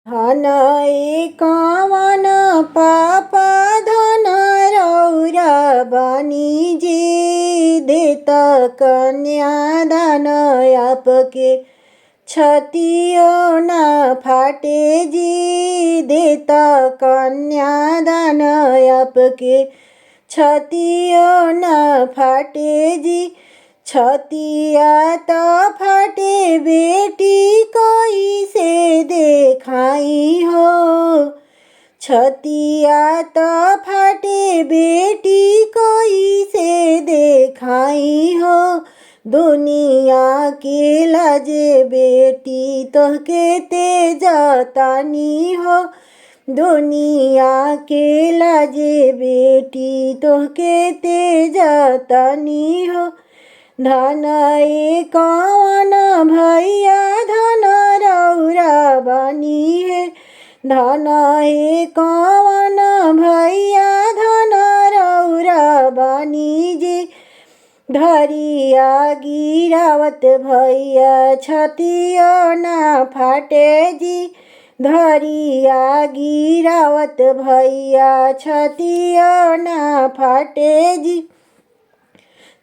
धन एकावन पाप धन रौरा बनी जी देत कन्या दान आपके छतियो न फाटे जी देत कन्या दान आपके छतियो न फाटे जी छतिया तो फाटे बेटी कोई से देखाई हो छतिया तो फाटे बेटी कोई से देखाई हो दुनिया के लाजे बेटी तोहके तेजतानी हो दुनिया के लाजे बेटी तोहके तेजतानी हो धन एकावन भैया धन रौरा बनी है धन एकावन भैया धन रौरा बनी जी धरिया गिरावत भैया छतिया न फाटे जी धरिया गिरावत भैया छतिया न फाटे जी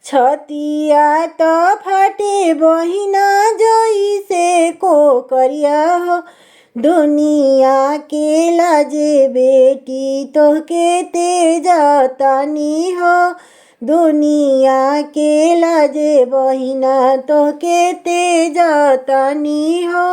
छतिया तो फाटे बहिना जैसे को करिया हो दुनिया के लाजे बेटी तोहके तेजतानी हो दुनिया के लाजे बहिना तोहके तेजतानी हो।